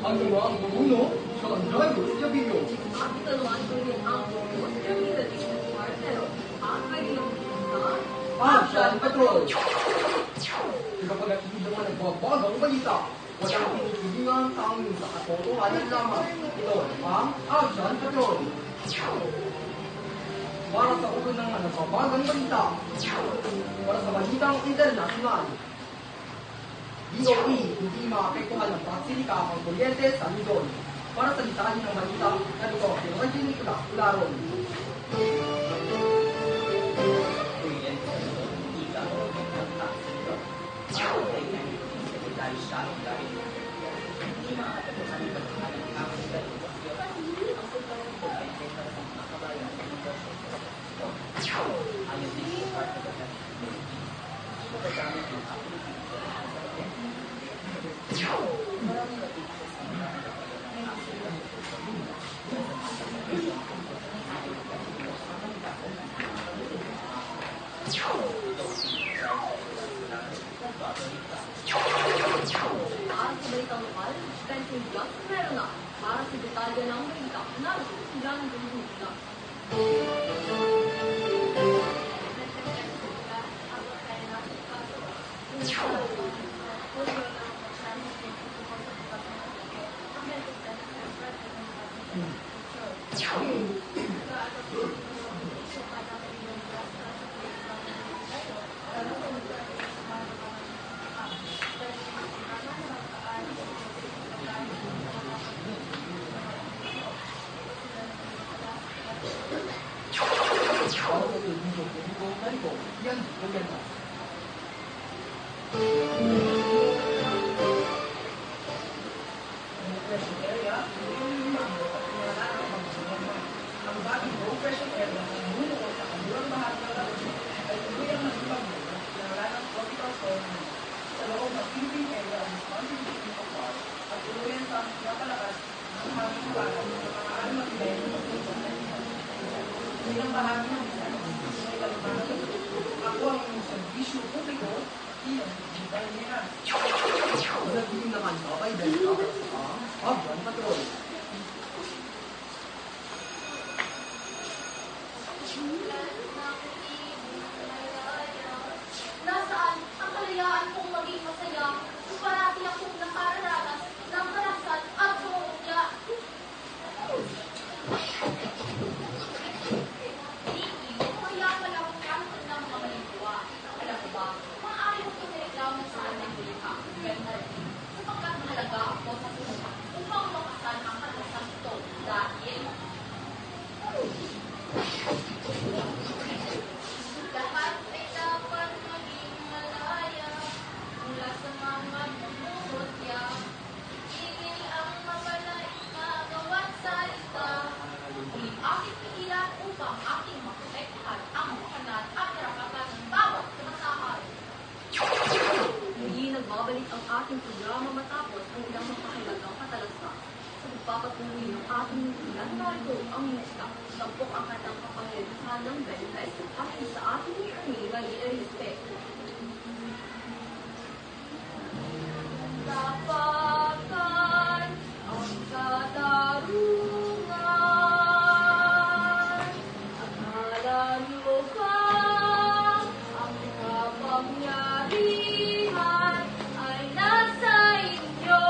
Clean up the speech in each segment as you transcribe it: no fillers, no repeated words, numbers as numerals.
ang mga bumuno sa Andrayos Jabillo. At italuan ko rin ang bumuno sa Jabillo ng Marcelo at kanilang Action Patrol! Kapag nakikita mo nagbabagang balita, walang pinipilingan tanging sa katotohanan lamang. Ito ang Action Patrol. Para sa ulo ng nagbabagang balita, para sa balitang internasyonal, DOE hindi maapektuhan ng pagsilika ang kuryente sa Luzon. Para sa lisanin ng balita, narito si Reggie Nicolas Ularon. Para sa detalye ng balita, narito sila ng balita. Yan, maganda. Ang bagong low-pressure area na bumubuo sa kabulang bahagi ng Luzon ay tuluyang nagpagbuo na wala ng tropical storm sa loob ng Philippine area of responsibility of war at tuluyan sa napalakas ng hangin para sa maaari magbigay ng pagpunta sa isa. Bilang bahagi ng isa, may kalumanan ako ang serbisyo publiko iyan digital nila. Nagiging naman sabay dahil sa Action Patrol. Nasaan ang kalayaan kong maging masaya kung parati akong nakararanas ng karasan at pangungutya? Hindi, kaya pala akong kamot ng mga maligwa. Alam mo ba, maaari ko itong nireklamo sa ating bulika. Sapagkat mahalaga ako sa susunod upang makasan ang karasan ito dahil lahat ay dapat maging malaya mula sa mga bumubutya. Tigil ang mabalay magawat salita. Huling aking pigilan upang aking maprotektahan ang bukanan at karapatan ng bawat kabataan. Muli nagbabalik ang ating programa matapos ang ilang mapahalagang katalasa. Sa pagpapatuloy ng ating nutilan, narito ang musika. Tampok ang kanyang kapangyarihan ng Benefes at sa ating attorney Maria Rispe. Tapakan ang katarungan at malalukang ang kapangyarihan ay nasa inyo.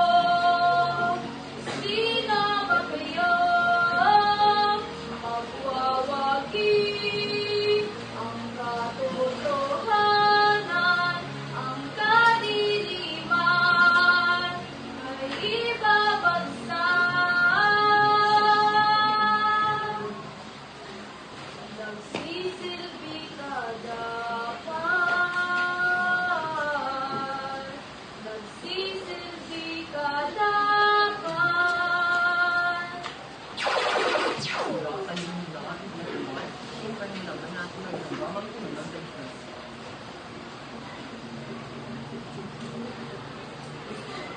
Sino ba kayo? Magwawagi ang katotohanan, ang kadiliman ay ibabagsak. Nagsisilbi ka dapat. Nagsisilbi ka dapat. Wala sa inyo na ating natulungan, kung kanilangan natin ang programang tumulang sa islas.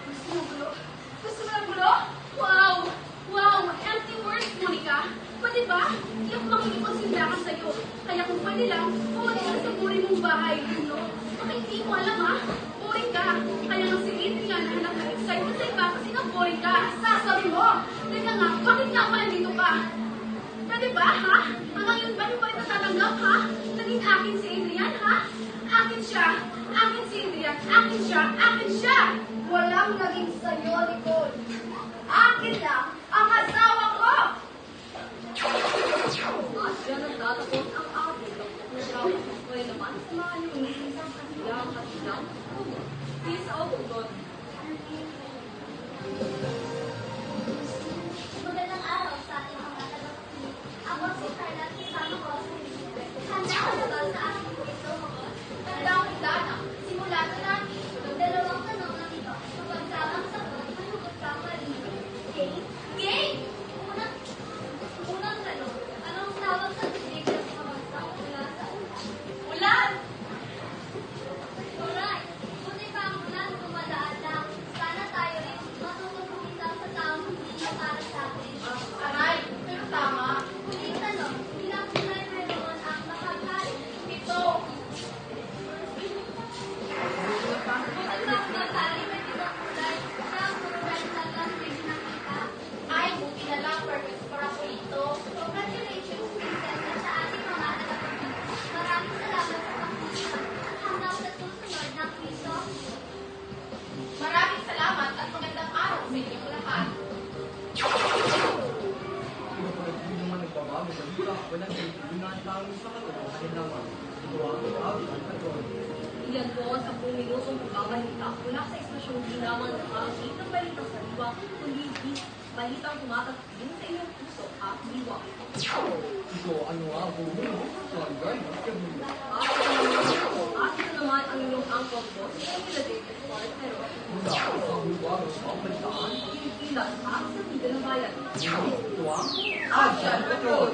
Gusto mo gulo? Gusto mo ng gulo? Wow! Wow! Empty words, Monica! Pwede ba? Di ako makikipagsindakan sa'yo. Kaya kung pwede lang, pumunta ka sa buhay mong bahay. No? Baka hindi mo alam ha? Boring ka. Kaya nga si Adrian na hanap ng excitement sa iba kasi nga boring ka. Sa anak, ha? Naging akin si Adrian, ha? Akin siya! Akin si Adrian! Akin siya! Akin siya! Walang naging sa'yo, Nicole. Akin lang ang asawa ko! At dyan nagtatapos ang ating na drama. Kaya naman, samahan niyo ang isang kasilang. Peace out, God. Magandang araw sa ating mga tagapakinig. Ako si Carla at kasama ko si Elizabeth. Handa ka na ba sa ating kwento mo? Handa na. Simulan na natin. Dalawang tanong lang ito. Kapag tamang sagot, manugot ka mali. Game? Game! Unang tanong. Anong tawag sa tubig na sumabagsak mula sa ulan? Ulan! Alright. Buti pa ang ulan dumadaan lang. Sana tayo rin matutong kumita sa taong hindi na para sa atin. Aray, pero tama. Huling tanong. Ilang kulay mayroon ang bahagkari? 7. Buti pa ang bahagkari may 7 kulay. Siya ang kulay na lang pwede nakita. Ay, buti na lang. Perfect para po ito. Congratulations, Princess, at sa ating mga alapapit. Maraming salamat sa pagpunta. Hanggang sa susunod na kwiso. Maraming salamat at magandang araw sa inyong lahat. Ito pala hindi naman nagbabago sa lika. Walang kaibigan lang sa katotohanan naman. Ito ang action patrol. Iyan po ang 10 minutong pagbabalita mula sa istasyon di lamang nakakasip ng balita sa diwa, kundi di balitang tumatagpin sa inyong puso at diwa. Ito ano nga ang bulo? Sangay, magkabulo. At ito naman ang inyong angkor po, si Angela David Portero. Mula sa buwag sa pagpalitaan. Pilipinas at sa Liga ng Bayan. Ito ang action patrol.